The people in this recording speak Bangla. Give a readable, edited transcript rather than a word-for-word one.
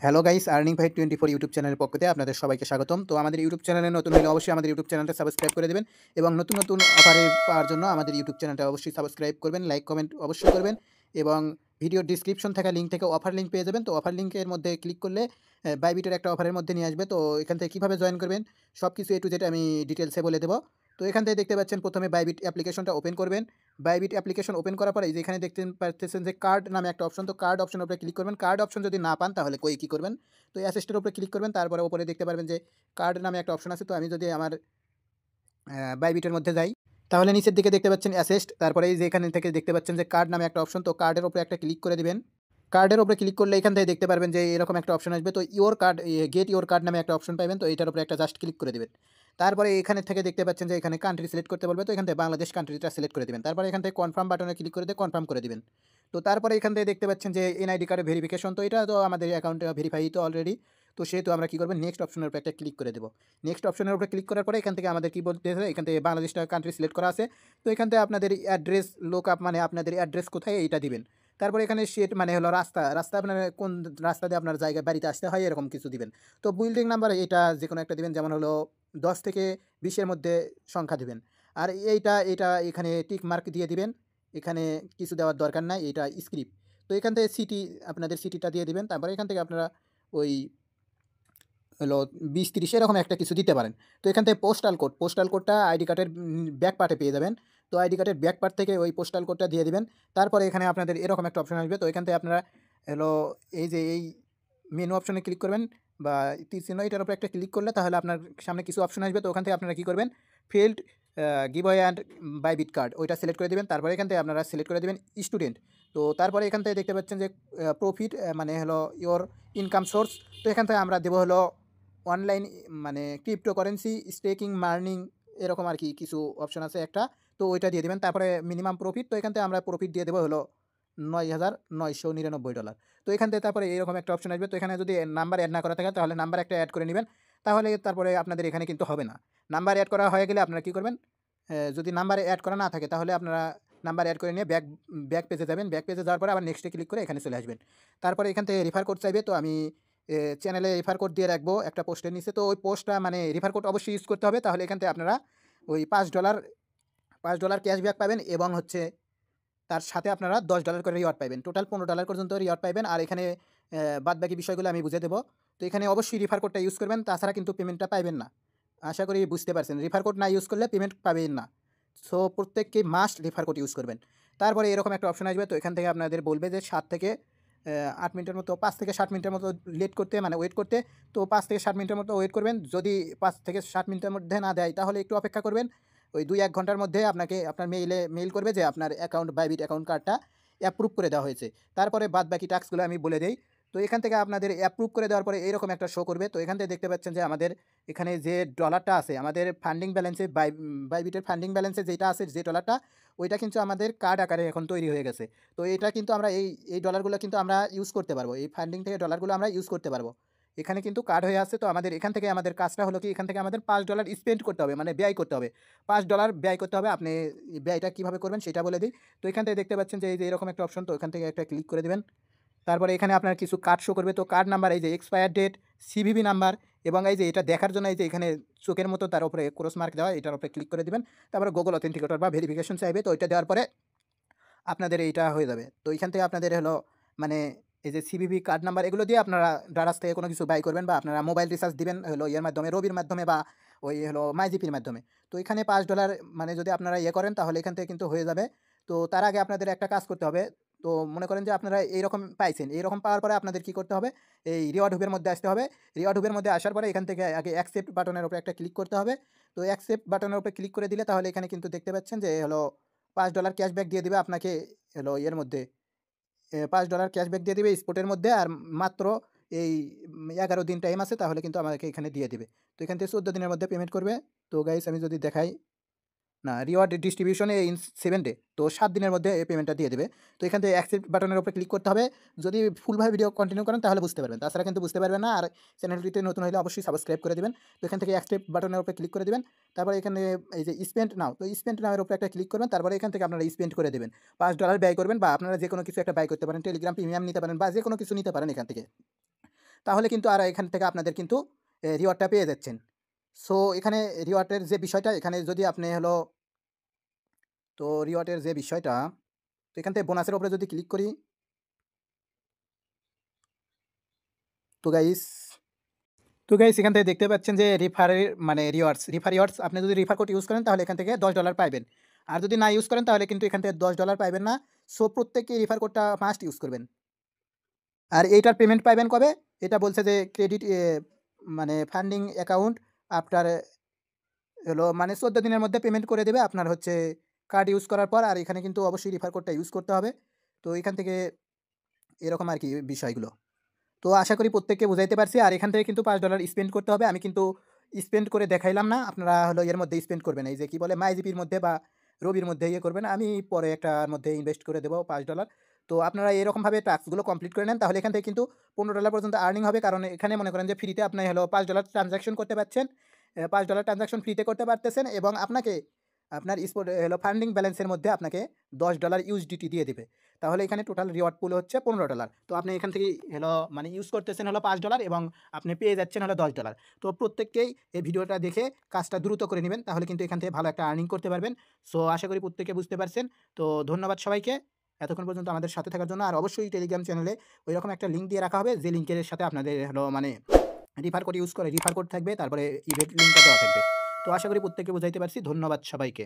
হ্যালো গাইস, আর্নিং ভাই 24 ইউটিউব চ্যানেলের পক্ষ থেকে আপনাদের সবাইকে স্বাগতম। তো আমাদের ইউটিউব চ্যানেলে নতুন হলে অবশ্যই আমাদের ইউটিউব চ্যানেলটা সাবস্ক্রাইব করে দেবেন এবং নতুন নতুন অফারে পাওয়ার জন্য আমাদের ইউটিউব চ্যানেলটা অবশ্যই সাবস্ক্রাইব করবেন, লাইক কমেন্ট অবশ্যই করবেন এবং ভিডিওর ডিসক্রিপশন থাকা লিঙ্ক থেকে অফার লিঙ্ক পেয়ে যাবেন। তো অফার লিঙ্কের মধ্যে ক্লিক করলে বাইবিটের একটা অফারের মধ্যে নিয়ে আসবে। তো এখান থেকে কীভাবে জয়েন করবেন সব কিছু এ টু জেড আমি ডিটেলসে বলে দেবো। তো এখান থেকে দেখতে পাচ্ছেন প্রথমে বাইবিট অ্যাপ্লিকেশনটা ওপেন করবেন। বাইবিট অ্যাপ্লিকেশন ওপেন করার পরে এই যে এখানে দেখতে পাচ্ছেন যে কার্ড নামে একটা অপশন, তো কার্ড অপশনের উপরে ক্লিক করবেন। কার্ড অপশন যদি না পান তাহলে কী করবেন, তো অ্যাসেস্টের উপরে ক্লিক করবেন। তারপরে উপরে দেখতে পারবেন যে কার্ড নামে একটা অপশন আছে। তো আমি যদি আমার বাইবিটের মধ্যে যাই তাহলে নিচের দিকে দেখতে পাচ্ছেন অ্যাসেস্ট, তারপরে এই যে এখান থেকে দেখতে পাচ্ছেন যে কার্ড নামে একটা অপশন, তো কার্ডের উপরে একটা ক্লিক করে দিবেন। কার্ডের উপরে ক্লিক করলে এখান থেকে দেখতে পারবেন যে এরকম একটা অপশন আসবে। তো your card, gate your card নামে একটা অপশন পাবেন। তো এটার উপরে একটা জাস্ট ক্লিক করে দেবেন। তারপরে এখানে থেকে দেখতে পাচ্ছেন যে এখানে কান্ট্রি সিলেক্ট করতে বলবে। তো এখান থেকে বাংলাদেশ কান্ট্রিটা সিলেক্ট করে দেবেন। তারপরে এখান থেকে কনফার্ম বাটনে ক্লিক করে দিয়ে কনফার্ম করে দিবেন। তো তারপরে এখান থেকে দেখতে পাচ্ছেন যে এনআইডি কার্ডের ভেরিফিকেশন, তো এটা তো আমাদের অ্যাকাউন্টে ভেরিফাই তো অলরেডি। তো সেহেতু আমরা কী করবেন, নেক্সট অপশনের উপরে একটা ক্লিক করে দেবো। নেক্সট অপশনের উপরে ক্লিক করার পরে এখান থেকে আমাদের কী বলতে হবে, এখান থেকে বাংলাদেশটা কান্ট্রি সিলেক্ট করা আছে। তো এখান থেকে আপনাদের অ্যাড্রেস লোক আপ, মানে আপনাদের অ্যাড্রেস কোথায় এইটা দিবেন। তারপরে এখানে সেট মানে হলো রাস্তা, আপনার কোন রাস্তা দিয়ে আপনার জায়গায় বাড়িতে আসতে হয় এরকম কিছু দিবেন। তো বিল্ডিং নাম্বার এটা যে কোনো একটা দিবেন, যেমন হলো 10 থেকে 20-এর মধ্যে সংখ্যা দিবেন। আর এটা এখানে টিক মার্ক দিয়ে দিবেন। এখানে কিছু দেওয়ার দরকার নাই, এটা স্ক্রিপ্ট। তো এখান থেকে সিটি, আপনাদের সিটিটা দিয়ে দিবেন। তারপরে এখান থেকে আপনারা ওই হলো 20-30 এরকম একটা কিছু দিতে পারেন। তো এখান থেকে পোস্টাল কোডটা আইডি কার্ডের ব্যাক পার্টে পেয়ে যাবেন। তো আইডি কার্ডের ব্যাক পার্ট থেকে ওই পোস্টাল কোডটা দিয়ে দিবেন। তারপরে এখানে আপনাদের এরকম একটা অপশন আসবে। তো এখান থেকে আপনারা হলো এই যে এই মেনু অপশনে ক্লিক করবেন বা তীর চিহ্ন এটার উপরে একটা ক্লিক করলে তাহলে আপনার সামনে কিছু অপশন আসবে। তো ওখান থেকে আপনারা কী করবেন, field giveaway and Bybit card ওইটা সিলেক্ট করে দেবেন। তারপরে এখান থেকে আপনারা সিলেক্ট করে দেবেন স্টুডেন্ট। তো তারপরে এখান থেকে দেখতে পাচ্ছেন যে প্রফিট মানে হলো ইওর ইনকাম সোর্স। তো এখান থেকে আমরা দেবো হলো অনলাইন মানে ক্রিপ্টোকারেন্সি স্টেকিং মার্নিং এরকম আর কি কিছু অপশন আছে একটা। তো ওইটা দিয়ে দেবেন। তারপরে মিনিমাম প্রফিট, তো এখান থেকে আমরা প্রফিট দিয়ে দেবো হলো $9,999। তো এখান থেকে তারপরে এরকম একটা অপশন আসবে। তো এখানে যদি নাম্বার অ্যাড না করা থাকে তাহলে নাম্বার একটা অ্যাড করে নেবেন। তাহলে তারপরে আপনাদের এখানে কিন্তু হবে না। নাম্বার অ্যাড করা হয়ে গেলে আপনারা কী করবেন, যদি নাম্বার অ্যাড করা না থাকে তাহলে আপনারা নাম্বার অ্যাড করে নিয়ে ব্যাক পেজে যাবেন। ব্যাক পেজে যাওয়ার পরে আবার নেক্সটে ক্লিক করে এখানে চলে আসবেন। তারপরে এখান থেকে রেফার কোড চাইবে। তো আমি চ্যানেলে রেফার কোড দিয়ে রাখবো একটা পোস্টের নিচে। তো ওই পোস্টটা মানে রেফার কোড অবশ্যই ইউজ করতে হবে। তাহলে এখান থেকে আপনারা ওই $5 ক্যাশব্যাক পাবেন এবং হচ্ছে তার সাথে আপনারা $10 করে রিওয়ার্ড পাইবেন। টোটাল $15 পর্যন্ত রিওয়ার্ড পাইবেন। আর এখানে বাদবাকি বিষয়গুলো আমি বুঝিয়ে দেবো। তো এখানে অবশ্যই রেফার কোডটা ইউজ করবেন, তাছাড়া কিন্তু পেমেন্টটা পাইবেন না। আশা করি বুঝতে পারছেন। রেফার কোড না ইউজ করলে পেমেন্ট পাবেন না। সো প্রত্যেককেই মাস্ট রেফার কোড ইউজ করবেন। তারপরে এরকম একটা অপশন আসবে। তো এখান থেকে আপনাদের বলবে যে 7 থেকে 8 মিনিটের মতো, 5 থেকে 7 মিনিটের মতো লেট করতে মানে ওয়েট করতে। তো 5 থেকে 7 মিনিটের মতো ওয়েট করবেন। যদি 5 থেকে 7 মিনিটের মধ্যে না দেয় তাহলে একটু অপেক্ষা করবেন। ওই 2-1 ঘন্টার মধ্যে আপনাকে আপনার মেইল করবে যে আপনার বাইবিট অ্যাকাউন্ট কার্ডটা অ্যাপ্রুভ করে দেওয়া হয়েছে। তারপরে বাদবাকি টাস্কগুলো আমি বলে দেই। তো এখান থেকে আপনাদের অ্যাপ্রুভ করে দেওয়ার পরে এরকম একটা শো করবে। তো এখান থেকে দেখতে পাচ্ছেন যে আমাদের এখানে যে ডলারটা আছে আমাদের ফান্ডিং ব্যালেন্সে বাইবিটের ফান্ডিং ব্যালেন্সে যেটা আছে যে ডলারটা, ওইটা কিন্তু আমাদের কার্ড আকারে এখন তৈরি হয়ে গেছে। তো এটা কিন্তু আমরা এই ডলারগুলো কিন্তু আমরা ইউজ করতে পারবো। এই ফান্ডিং থেকে ডলারগুলো আমরা ইউজ করতে পারবো। এখানে কিন্তু কার্ড হয়ে আসছে। তো আমাদের এখান থেকে আমাদের কাজটা হলো কি, এখান থেকে আমাদের $5 স্পেন্ড করতে হবে, মানে ব্যয় করতে হবে। $5 ব্যয় করতে হবে। আপনি ব্যয়টা কীভাবে করবেন সেটা বলে দিই। তো এখান থেকে দেখতে পাচ্ছেন যে এই যে এরকম একটা অপশন, তো এখান থেকে একটা ক্লিক করে দেবেন। তারপরে এখানে আপনার কিছু কার্ড শো করবে। তো কার্ড নাম্বার, এই যে এক্সপায়ার ডেট, সিভিভি নাম্বার এবং এই যে এটা দেখার জন্য এই যে এখানে চোখের মতো তার উপরে ক্রস মার্ক দেওয়া, এটার উপরে ক্লিক করে দিবেন। তারপরে গুগল অথেন্টিকেটর বা ভেরিফিকেশন চাইবে। তো ওইটা দেওয়ার পরে আপনাদের এইটা হয়ে যাবে। তো এইখান থেকে আপনাদের হলো মানে এই যে সিভিভি কার্ড নাম্বার এগুলো দিয়ে আপনারা ডারাস থেকে কোনো কিছু বাই করবেন বা আপনারা মোবাইল রিচার্জ দিবেন হলো ইয়ের মাধ্যমে, রবির মাধ্যমে বা ওই হলো মাইজিপির মাধ্যমে। তো এখানে $5 মানে যদি আপনারা ইয়ে করেন তাহলে এখান থেকে কিন্তু হয়ে যাবে। তো তার আগে আপনাদের একটা কাজ করতে হবে। তো মনে করেন যে আপনারা এইরকম পাইছেন, এইরকম পাওয়ার পরে আপনাদের কী করতে হবে, এই রিওয়ার্ড হুবের মধ্যে আসতে হবে। রিওয়ার্ড হুবের মধ্যে আসার পরে এখান থেকে আগে অ্যাকসেপ্ট বাটনের উপরে একটা ক্লিক করতে হবে। তো অ্যাকসেপ্ট বাটনের উপরে ক্লিক করে দিলে তাহলে এখানে কিন্তু দেখতে পাচ্ছেন যে হলো $5 ক্যাশব্যাক দিয়ে দিবে আপনাকে হলো ইয়ের মধ্যে, $5 ক্যাশব্যাক দিয়ে দিবে স্পটের মধ্যে। আর মাত্র এই 11 দিন টাইম আছে, তাহলে কিন্তু আমাকে এখানে দিয়ে দিবে। তো এখান থেকে 14 দিনের মধ্যে পেমেন্ট করবে। তো গাইস আমি যদি দেখাই, না রিওয়ার্ড ডিস্ট্রিবিউশনে ইন 7 ডে, তো 7 দিনের মধ্যে এই পেমেন্টটা দিয়ে দেবে। তো এখান থেকে অ্যাকসেপ্ট বাটনের উপরে ক্লিক করতে হবে। যদি ফুলভাবে ভিডিও কন্টিনিউ করেন তাহলে বুঝতে পারবেন, তাছাড়া কিন্তু বুঝতে পারবেন না। আর চ্যানেলটিতে নতুন হলে অবশ্যই সাবস্ক্রাইব করে দেবেন। তো এখান থেকে অ্যাকসেপ্ট বাটনের উপরে ক্লিক করে দেবেন। তারপরে এখানে এই যে স্পেন্ড নাও, তো স্পেন্ড নাও এর উপরে একটা ক্লিক করবেন। তারপরে এখান থেকে আপনারা স্পেন্ড করে দেবেন। $5 ব্যয় করবেন বা আপনারা যে কোনো কিছু একটা বাই করতে পারেন, টেলিগ্রাম প্রিমিয়াম নিতে পারেন বা যে কোনো কিছু নিতে পারেন এখান থেকে। তাহলে কিন্তু আর এখান থেকে আপনাদের কিন্তু রিওয়ার্ডটা পেয়ে যাচ্ছেন। সো এখানে রিওয়ার্ডের যে বিষয়টা এখানে যদি আপনি হলো তো রিওয়ার্ডের যে বিষয়টা তো এখান থেকে বোনাসের উপরে যদি ক্লিক করি তো গাইস এখান থেকে দেখতে পাচ্ছেন যে রিফার রিওয়ার্ডস আপনি যদি রিফার কোড ইউজ করেন তাহলে এখান থেকে $10 পাইবেন। আর যদি না ইউজ করেন তাহলে কিন্তু এখান থেকে $10 পাইবেন না। সো প্রত্যেকেই রিফার কোডটা মাস্ট ইউজ করবেন। আর এইটার পেমেন্ট পাইবেন কবে? এটা বলছে যে ক্রেডিট ফান্ডিং অ্যাকাউন্ট আফটার হলো 14 দিনের মধ্যে পেমেন্ট করে দেবে আপনার হচ্ছে কার্ড ইউজ করার পর। আর এখানে কিন্তু অবশ্যই রিফার কোডটা ইউজ করতে হবে। তো এখান থেকে এরকম আরকি বিষয়গুলো। তো আশা করি প্রত্যেককে বুঝাইতে পারছি। আর এখান থেকে কিন্তু $5 স্পেন্ড করতে হবে। আমি কিন্তু স্পেন্ড করে দেখাইলাম না। আপনারা হলো এর মধ্যে স্পেন্ড করবেন। এই যে কি বলে মাইজিপির মধ্যে বা রবির মধ্যে ইয়ে করবেন। আমি পরে একটার মধ্যে ইনভেস্ট করে দেবো $5। তো আপনারা এরকমভাবে টাস্কগুলো কমপ্লিট করে নেন। তাহলে এখান থেকে কিন্তু $15 পর্যন্ত আর্নিং হবে। কারণ এখানে মনে করেন যে ফ্রিতে আপনি হলো $5 ট্রান্সাকশন করতে পারছেন। $5 ট্রান্সাকশন ফ্রিতে করতে পারতেছেন এবং আপনাকে আপনার ফান্ডিং ব্যালেন্সের মধ্যে আপনাকে $10 ইউএসডিটি দিয়ে দিবে। তাহলে এখানে টোটাল রিওয়ার্ড পুল হচ্ছে $15। তো আপনি এখান থেকেই ইউজ করতেছেন হলো $5 এবং আপনি পেয়ে যাচ্ছেন হলো $10। তো প্রত্যেককেই এই ভিডিওটা দেখে কাজটা দ্রুত করে নেবেন। তাহলে কিন্তু এখান থেকে ভালো একটা আর্নিং করতে পারবেন। সো আশা করি প্রত্যেকে বুঝতে পারছেন। তো ধন্যবাদ সবাইকে এতক্ষণ পর্যন্ত আমাদের সাথে থাকার জন্য। আর অবশ্যই টেলিগ্রাম চ্যানেলে ওইরকম একটা লিঙ্ক দিয়ে রাখা হবে যে লিঙ্কের সাথে আপনাদের রিফার কোড থাকবে, তারপরে ইভেন্ট লিঙ্কটা দেওয়া থাকবে। তো আশা করি প্রত্যেককে বুঝাইতে পারছি। ধন্যবাদ সবাইকে।